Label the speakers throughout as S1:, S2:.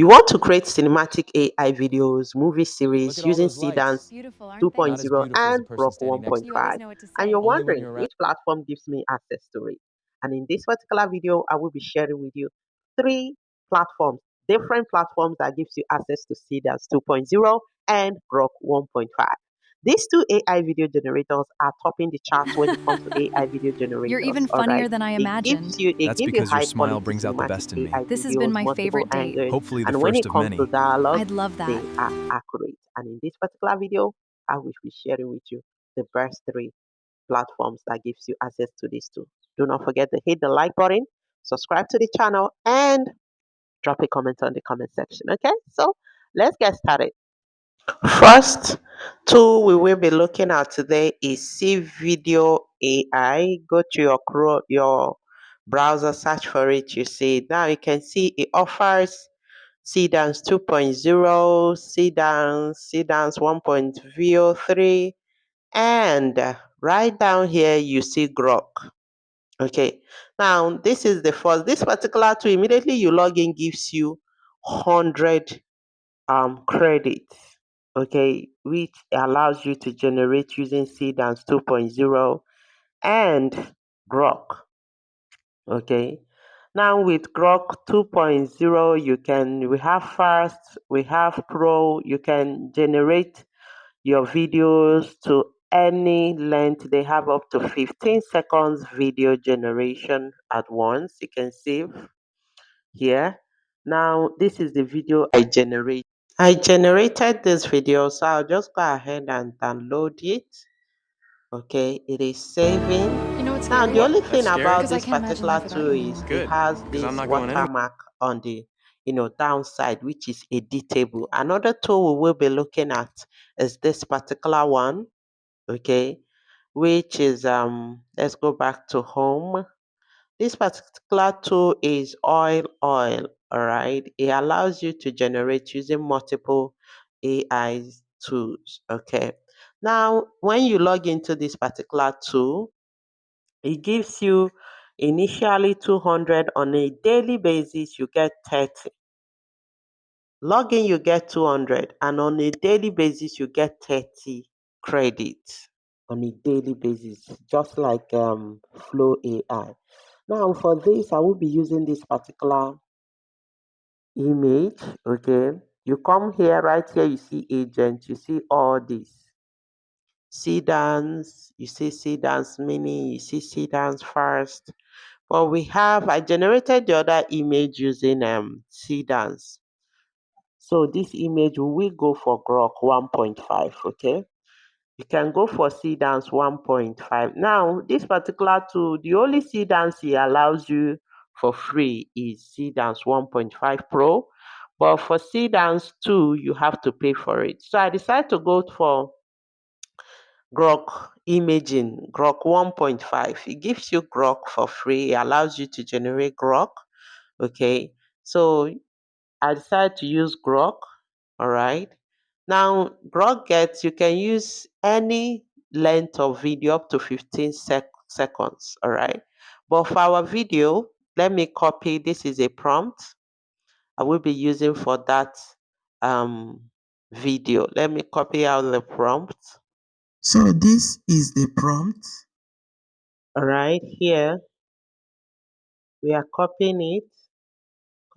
S1: You want to create cinematic AI videos, movie series
S2: Look at all
S1: using
S2: those lights.
S1: Seedance
S3: Beautiful, aren't they?
S2: Not as
S1: 2.0
S2: beautiful as the
S1: and
S2: person
S1: GROK
S2: standing next to
S3: You
S2: you.
S3: always
S1: 1.5.
S3: know what to
S1: And you're
S3: say.
S2: Only when
S1: wondering
S2: you're around.
S1: which platform gives me access to it. And in this particular video, I will be sharing with you three platforms, different platforms that gives you access to Seedance 2.0 and GROK 1.5. These two AI video generators are topping the charts when it comes to AI video
S3: You're
S1: generators.
S3: even
S1: All right,
S3: funnier than I imagined.
S1: they
S2: That's
S1: give you
S2: because your
S1: high
S2: smile
S1: quality
S2: brings out the
S1: cinematic
S2: best in
S1: AI
S2: me.
S3: This has been
S1: videos,
S3: my
S1: multiple
S3: favorite date.
S1: angles,
S2: Hopefully, the
S1: and when
S2: first
S1: it
S2: of
S1: comes to
S2: many.
S1: dialogue,
S3: I'd love that.
S1: they are accurate. And in this particular video, I will be sharing with you the best three platforms that gives you access to these two. Do not forget to hit the like button, subscribe to the channel, and drop a comment on the comment section. Okay, so let's get started. First tool we will be looking at today is See Video AI. Go to your browser, search for it. You see it. Now you can see it offers Seedance 2.0, Seedance 1.03, and right down here you see GROK. Okay, now this is the first. This particular tool, immediately you log in, gives you 100 credits, okay, which allows you to generate using Seedance 2.0 and GROK. Okay, now with GROK 2.0, we have fast, we have pro, you can generate your videos to any length. They have up to 15 seconds video generation at once. You can see here. Now, this is the video I generate. I generated this video, so I'll just go ahead and download it. Okay, it is saving.
S3: You know what's
S1: Now,
S3: scary?
S1: the only
S2: That's
S1: thing
S2: scary.
S1: about
S3: Because I
S1: this
S3: can't imagine
S1: particular
S3: life without
S1: tool
S3: you
S1: is
S3: anymore.
S1: it
S2: Good,
S1: has
S2: because I'm
S1: this
S2: not going anywhere.
S1: watermark on the downside, which is editable. Another tool we will be looking at is this particular one. Okay, which is let's go back to home. This particular tool is oil, all right. It allows you to generate using multiple AI tools. Okay, now when you log into this particular tool, it gives you initially 200. On a daily basis you get 30. Login you get 200, and on a daily basis you get 30 credits on a daily basis, just like Flow AI. Now for this, I will be using this particular image. Okay, you come here, right here you see agent, you see all this. Seedance, you see Seedance Mini, you see Seedance First. But I generated the other image using Seedance. So this image we will go for GROK 1.5, okay? You can go for Seedance 1.5. Now, this particular tool, the only Seedance it allows you for free is Seedance 1.5 Pro. But for Seedance 2, you have to pay for it. So I decided to go for GROK Imaging, GROK 1.5. It gives you GROK for free. It allows you to generate GROK. Okay. So I decided to use GROK. All right. Now, GROK gets, you can use any length of video up to 15 seconds. All right. But for our video, let me copy. This is a prompt I will be using for that video. Let me copy out the prompt. So this is the prompt. All right. Here, we are copying it.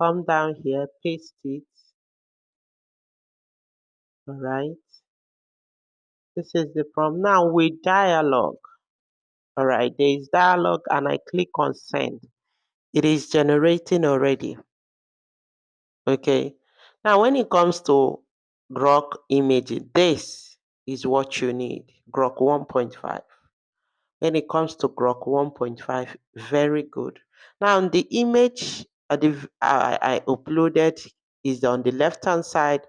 S1: Come down here, paste it. All right. This is the prompt. Now with dialogue. All right, there is dialogue and I click on send. It is generating already. Okay. Now when it comes to GROK imaging, this is what you need. GROK 1.5. When it comes to GROK 1.5, very good. Now the image I uploaded is on the left hand side.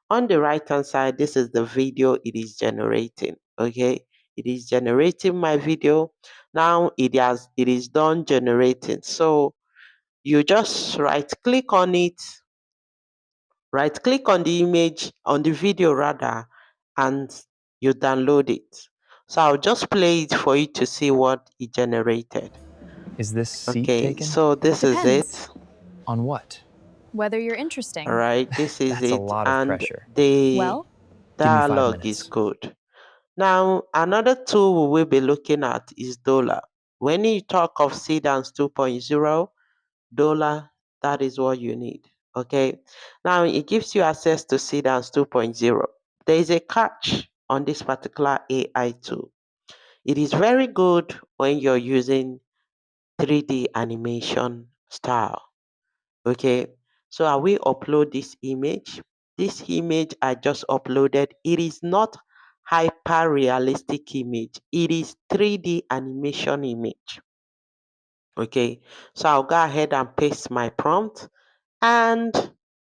S1: On the right hand side, this is the video it is generating. Okay, it is generating my video. Now it is done generating. So you just right click on the image, on the video rather, and you download it. So I'll just play it for you to see what it generated.
S2: Is this seat
S1: Okay,
S2: taken?
S1: so this is
S3: Depends.
S1: it.
S2: On what? whether you're
S1: All
S2: interesting.
S1: right, this is
S3: That's a
S1: it,
S3: lot of
S1: and
S3: pressure.
S1: the
S2: Well,
S3: Give me 5
S1: dialogue is
S3: minutes.
S1: good. Now, another tool we will be looking at is Dollar. When you talk of Seedance 2.0, Dollar, that is what you need. Okay. Now, it gives you access to Seedance 2.0. There is a catch on this particular AI tool. It is very good when you're using 3D animation style. Okay. So I will upload this image. This image I just uploaded, it is not hyper realistic image. It is 3D animation image. Okay. So I'll go ahead and paste my prompt and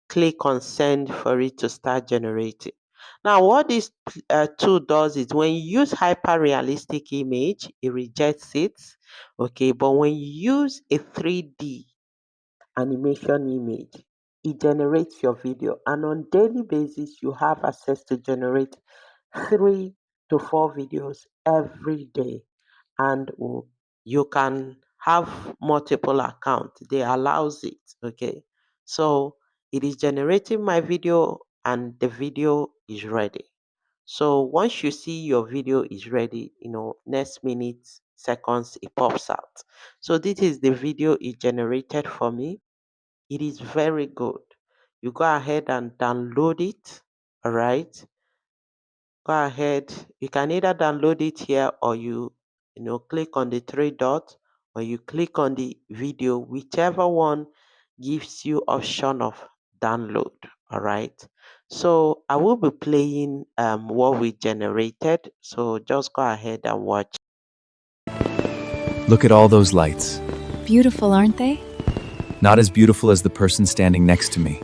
S1: click on send for it to start generating. Now, what this tool does is when you use hyper realistic image, it rejects it. Okay. But when you use a 3D animation image, it generates your video, and on daily basis you have access to generate 3 to 4 videos every day, and you can have multiple accounts. They allows it. Okay, so it is generating my video and the video is ready. So once you see your video is ready, next minute, seconds, it pops out. So this is the video it generated for me. It is very good. You go ahead and download it. All right. Go ahead. You can either download it here or click on the 3 dots or you click on the video, whichever one gives you option of download. All right. So I will be playing what we generated. So just go ahead and watch.
S3: Look at all those lights.
S2: beautiful, aren't they?
S3: Not as beautiful as the person standing next to me.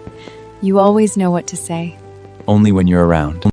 S2: You always know what to say.
S3: Only when you're around.